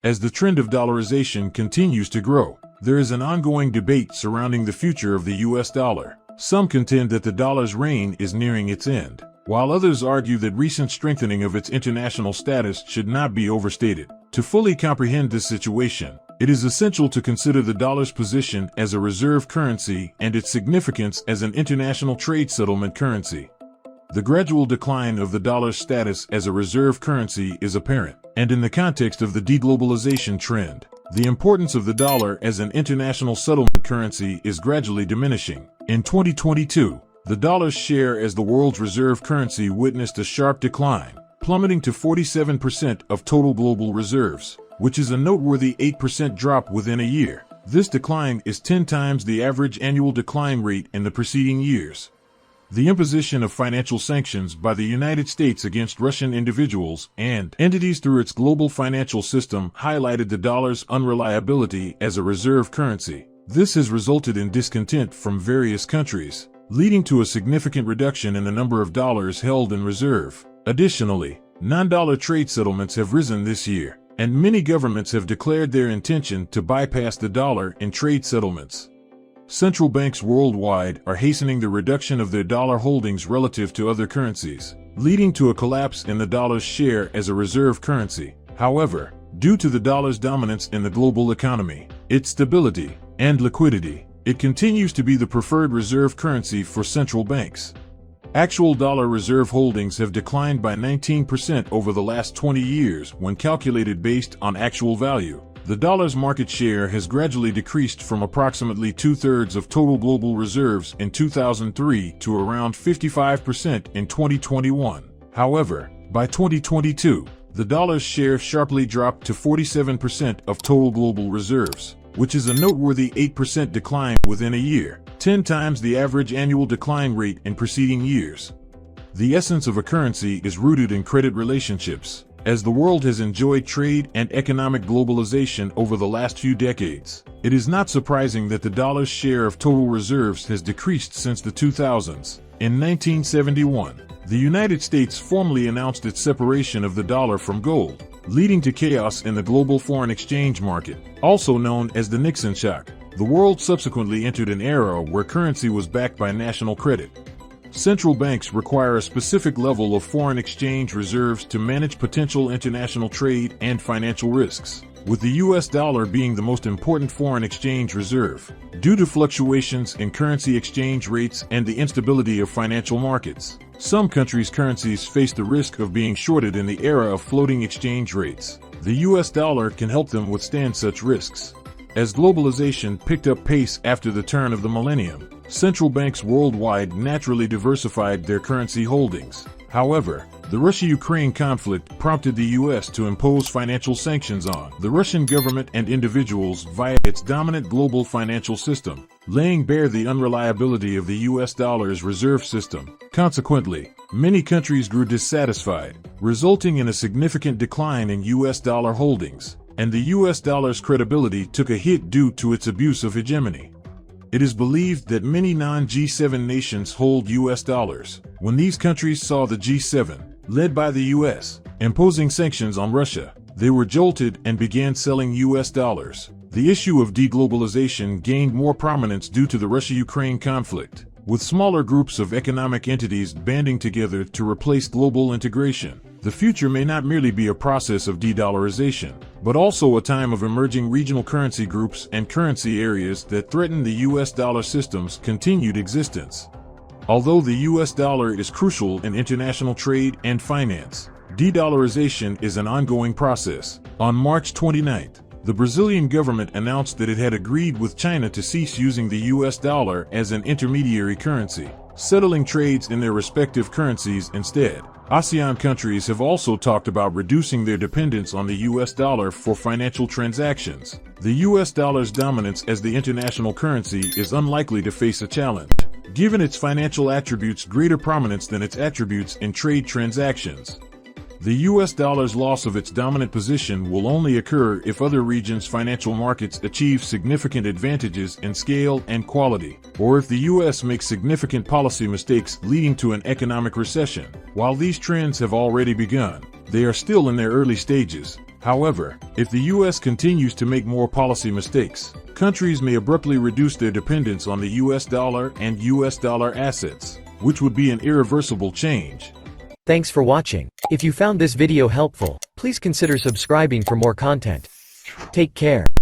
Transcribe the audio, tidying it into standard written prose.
As the trend of dollarization continues to grow, there is an ongoing debate surrounding the future of the US dollar. Some contend that the dollar's reign is nearing its end, while others argue that recent strengthening of its international status should not be overstated. To fully comprehend this situation, it is essential to consider the dollar's position as a reserve currency and its significance as an international trade settlement currency. The gradual decline of the dollar's status as a reserve currency is apparent, and in the context of the de-globalization trend, the importance of the dollar as an international settlement currency is gradually diminishing. In 2022, the dollar's share as the world's reserve currency witnessed a sharp decline, plummeting to 47% of total global reserves, which is a noteworthy 8% drop within a year. This decline is 10 times the average annual decline rate in the preceding years. The imposition of financial sanctions by the United States against Russian individuals and entities through its global financial system highlighted the dollar's unreliability as a reserve currency. This has resulted in discontent from various countries, leading to a significant reduction in the number of dollars held in reserve. Additionally, non-dollar trade settlements have risen this year, and many governments have declared their intention to bypass the dollar in trade settlements. Central banks worldwide are hastening the reduction of their dollar holdings relative to other currencies, leading to a collapse in the dollar's share as a reserve currency. However, due to the dollar's dominance in the global economy, its stability, and liquidity, it continues to be the preferred reserve currency for central banks. Actual dollar reserve holdings have declined by 19% over the last 20 years when calculated based on actual value. The dollar's market share has gradually decreased from approximately 2/3 of total global reserves in 2003 to around 55% in 2021. However, by 2022, the dollar's share sharply dropped to 47% of total global reserves, which is a noteworthy 8% decline within a year, 10 times the average annual decline rate in preceding years. The essence of a currency is rooted in credit relationships. As the world has enjoyed trade and economic globalization over the last few decades, it is not surprising that the dollar's share of total reserves has decreased since the 2000s. In 1971, the United States formally announced its separation of the dollar from gold, leading to chaos in the global foreign exchange market, also known as the Nixon Shock. The world subsequently entered an era where currency was backed by national credit. Central banks require a specific level of foreign exchange reserves to manage potential international trade and financial risks, with the US dollar being the most important foreign exchange reserve. Due to fluctuations in currency exchange rates and the instability of financial markets, some countries' currencies face the risk of being shorted in the era of floating exchange rates. The US dollar can help them withstand such risks. As globalization picked up pace after the turn of the millennium, central banks worldwide naturally diversified their currency holdings. However, the Russia-Ukraine conflict prompted the U.S. to impose financial sanctions on the Russian government and individuals via its dominant global financial system, laying bare the unreliability of the U.S. dollar's reserve system. Consequently, many countries grew dissatisfied, resulting in a significant decline in U.S. dollar holdings, and the U.S. dollar's credibility took a hit due to its abuse of hegemony. It is believed that many non-G7 nations hold U.S. dollars. When these countries saw the G7, led by the U.S., imposing sanctions on Russia, they were jolted and began selling U.S. dollars. The issue of de-globalization gained more prominence due to the Russia-Ukraine conflict, with smaller groups of economic entities banding together to replace global integration. The future may not merely be a process of de-dollarization, but also a time of emerging regional currency groups and currency areas that threaten the U.S. dollar system's continued existence. Although the U.S. dollar is crucial in international trade and finance, de-dollarization is an ongoing process. On March 29th, the Brazilian government announced that it had agreed with China to cease using the U.S. dollar as an intermediary currency, settling trades in their respective currencies instead. ASEAN countries have also talked about reducing their dependence on the U.S. dollar for financial transactions. The U.S. dollar's dominance as the international currency is unlikely to face a challenge, given its financial attributes greater prominence than its attributes in trade transactions. The U.S. dollar's loss of its dominant position will only occur if other regions' financial markets achieve significant advantages in scale and quality, or if the U.S. makes significant policy mistakes leading to an economic recession. While these trends have already begun, they are still in their early stages. However, if the U.S. continues to make more policy mistakes, countries may abruptly reduce their dependence on the U.S. dollar and U.S. dollar assets, which would be an irreversible change. Thanks for watching. If you found this video helpful, please consider subscribing for more content. Take care.